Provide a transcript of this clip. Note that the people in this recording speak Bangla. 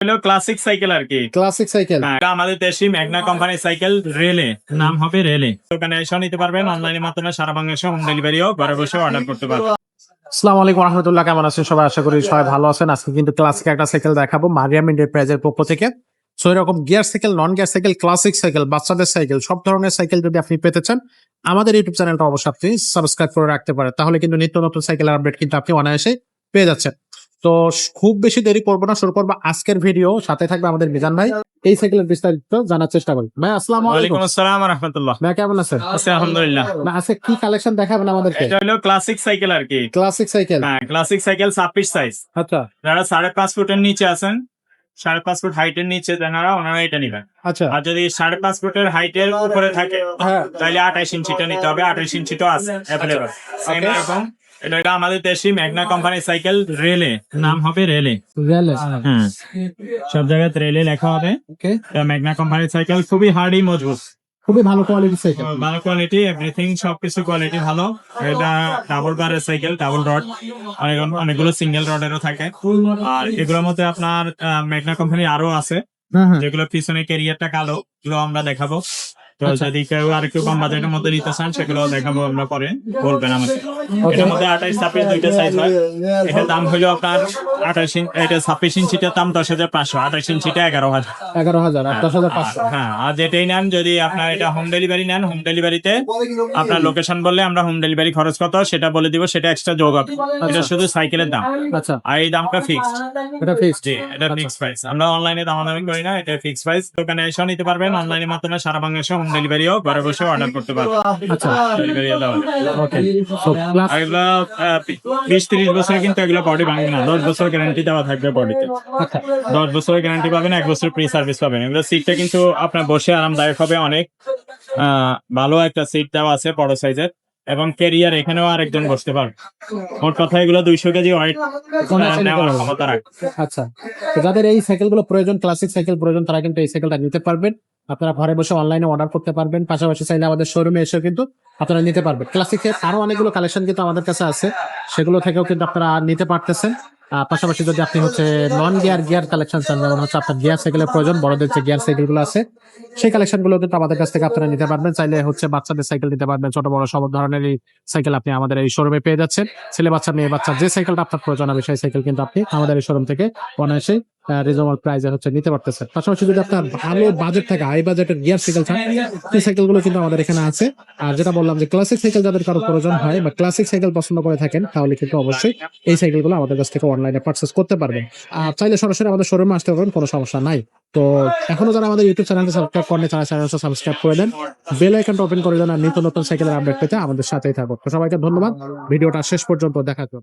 হলো ক্লাসিক সাইকেল আর কি। Classic cycle. এটা আমাদের দেশি ম্যাগনা কোম্পানির সাইকেল, রেলে নাম হবে রেলে। দোকানে এসে নিতে পারবেন, অনলাইনের মাধ্যমে সারা বাংলাদেশে হোম ডেলিভারিও ঘরে বসে অর্ডার করতে পারবেন। আসসালামু আলাইকুম রহমতুল্লাহ, কেমন আছেন সবাই? আশা করি সবাই ভালো আছেন। আজকে কিন্তু ক্লাসিক একটা সাইকেল দেখাবো মারিয়াম এন্টারপ্রাইজের পক্ষ থেকে। সো এরকম gear cycle, non gear cycle, classic cycle, বাচ্চাদের সাইকেল, সব ধরনের সাইকেল যদি আপনি পেতে চান, আমাদের ইউটিউব চ্যানেলটা অবশ্যই আপনি সাবস্ক্রাইব করে রাখতে পারেন। তাহলে কিন্তু নিত্য নতুন সাইকেলের আপডেট কিন্তু আপনি অনায়াসে পেয়ে যাচ্ছেন। তো খুব বেশি দেরি করবো না, শুরু করবো আজকের ভিডিও। সাথে থাকবে আমাদের মিজান ভাই। এই সাইকেলের বিস্তারিত জানার চেষ্টা করি। ভাই আসসালামু আলাইকুম। ওয়ালাইকুম আসসালাম ওয়া রাহমাতুল্লাহ। ভাই কেমন আছেন? আছি আলহামদুলিল্লাহ। না আজকে কি কালেকশন দেখাবেন আমাদেরকে? এটা হলো ক্লাসিক সাইকেল আর কি। Classic cycle. হ্যাঁ, ক্লাসিক সাইকেল 26 সাইজ। আচ্ছা যারা 5.5 ফুটের নিচে আছেন, 5.5 ফুট হাইটের নিচে ওনারা এটা নিবেন। আচ্ছা আর যদি 5.5 ফুটের হাইটের উপরে থাকে হ্যাঁ তাহলে 28 ইঞ্চিটা নিতে হবে। 28 ইঞ্চিটাও আছে অ্যাভেলেবল। সেম এরকম এটা আমাদের দেশি ম্যাগনা কোম্পানির সাইকেল, রেলে নাম হবে রেলে। রেলে। হ্যাঁ, সব জায়গায় রেলে লেখা হবে। ওকে, এটা ম্যাগনা কোম্পানির সাইকেল, খুবই হার্ডি মজবুত, খুবই ভালো কোয়ালিটির সাইকেল। ভালো কোয়ালিটি, এভরিথিং সবকিছু কোয়ালিটি ভালো। এটা ডাবল বারের সাইকেল, ডাবল রড, অনেকগুলো সিঙ্গেল রডেরও থাকে। আর এগুলোর মধ্যে আপনার ম্যাগনা কোম্পানি আরো আছে, যেগুলো পিছনে ক্যারিয়ারটা কালো, এগুলো আমরা দেখাবো। তো যদি কেউ আর একটু কম বাজেটের মধ্যে নিতে চান সেগুলো দেখাবো আমরা পরে, বলবেন আমাকে। এটার মধ্যে 28 26 দুইটা সাইজ হয়। এটার দাম হলো আপনার 28 ইঞ্চি, এটা 26 ইঞ্চিটার দাম 10,500, 28 ইঞ্চিটা 11,000। 11,000 আর 10,500। হ্যাঁ, আর যেটাই নেন, যদি আপনার এটা হোম ডেলিভারি নেন, হোম ডেলিভারিতে আপনার লোকেশন বললে আমরা হোম ডেলিভারি খরচ কত সেটা বলে দিব, সেটা এক্সট্রা যোগ হবে। এটা শুধু সাইকেলের দাম। আচ্ছা, আর এই দামটা ফিক্সড। এটা ফিক্সড। জি, এটা ফিক্সড প্রাইস। আমরা অনলাইনে দামাদামি করি না, এটা ফিক্সড প্রাইস। দোকানে এসে নিতে পারবেন, অনলাইনের মাধ্যমে সারা বাংলাদেশে হোম ডেলিভারিও ঘরে বসে অর্ডার করতে পারবেন। আচ্ছা ডেলিভারি দেওয়া হবে। ওকে। সো ক্লাস আর এগুলো 20-30 বছরে কিন্তু এগুলো বডি ভাঙবে না। 10 বছর গ্যারান্টি দেওয়া থাকবে বডিতে। আচ্ছা 10 বছরের গ্যারান্টি পাবেন, 1 বছর প্রি সার্ভিস পাবেন। এগুলো সিটটা কিন্তু আপনার বসে আরামদায়ক হবে অনেক। ভালো একটা সিট দেওয়া আছে বড় সাইজের, এবং ক্যারিয়ার এখানেও আরেকজন বসতে পারবে। মোট কথা এগুলো 200 কেজি ওয়েট নেওয়ার ক্ষমতা রাখে। আচ্ছা, তো যাদের এই সাইকেলগুলো প্রয়োজন, ক্লাসিক সাইকেল প্রয়োজন, তারা কিন্তু এই সাইকেলটা নিতে পারবেন। আপনারা ঘরে বসে অনলাইনে অর্ডার করতে পারবেন, পাশাপাশি চাইলে আমাদের শোরুমে এসেও কিন্তু আপনারা নিতে পারবেন। ক্লাসিকের আরো অনেকগুলো কালেকশন কিন্তু আমাদের কাছে আছে, সেগুলো থেকেও কিন্তু আপনারা নিতে পারতেছেন। পাশাপাশি যদি আপনি হচ্ছে নন গিয়ার কালেকশন চান, যেমন হচ্ছে আপনার গিয়ার সাইকেলের প্রয়োজন, বড়দের যে গিয়ার সাইকেল গুলো আছে সেই কালেকশন গুলো কিন্তু আমাদের কাছ থেকে আপনারা নিতে পারবেন। চাইলে হচ্ছে বাচ্চাদের সাইকেল নিতে পারবেন, ছোট বড় সব ধরনের সাইকেল আপনি আমাদের এই শোরুমে পেয়ে যাচ্ছেন। ছেলে বাচ্চা, মেয়ে বাচ্চা, যে সাইকেলটা আপনার প্রয়োজন হবে সেই সাইকেল কিন্তু আপনি আমাদের এই শোরুম থেকে অনায়াসে রিজনেবল প্রাইসে হচ্ছে নিতে পারতেছেন। পাশাপাশি যদি আপনার ভালো বাজেট থাকে, হাই বাজেটের গিয়ার সাইকেল থাকে, সেই সাইকেল গুলো কিন্তু আমাদের এখানে আছে। আর যেটা বললাম যে ক্লাসিক সাইকেল যাদের কারো প্রয়োজন হয় বা ক্লাসিক সাইকেল পছন্দ করে থাকেন, তাহলে কিন্তু অবশ্যই এই সাইকেল গুলো আমাদের কাছ থেকে অনলাইনে পারচেস করতে পারবেন। আর চাইলে সরাসরি আমাদের শোরুমে আসতে পারবেন, কোনো সমস্যা নাই। তো এখনো যারা আমাদের ইউটিউব চ্যানেলটা সাবস্ক্রাইব করেন, তারা চ্যানেলটা সাবস্ক্রাইব করে দেন, বেল আইকনটা ওপেন করে দেন, আর নিত্য নতুন সাইকেলের আপডেট পেতে আমাদের সাথেই থাকুন। তো সবাইকে ধন্যবাদ ভিডিওটা শেষ পর্যন্ত দেখার জন্য।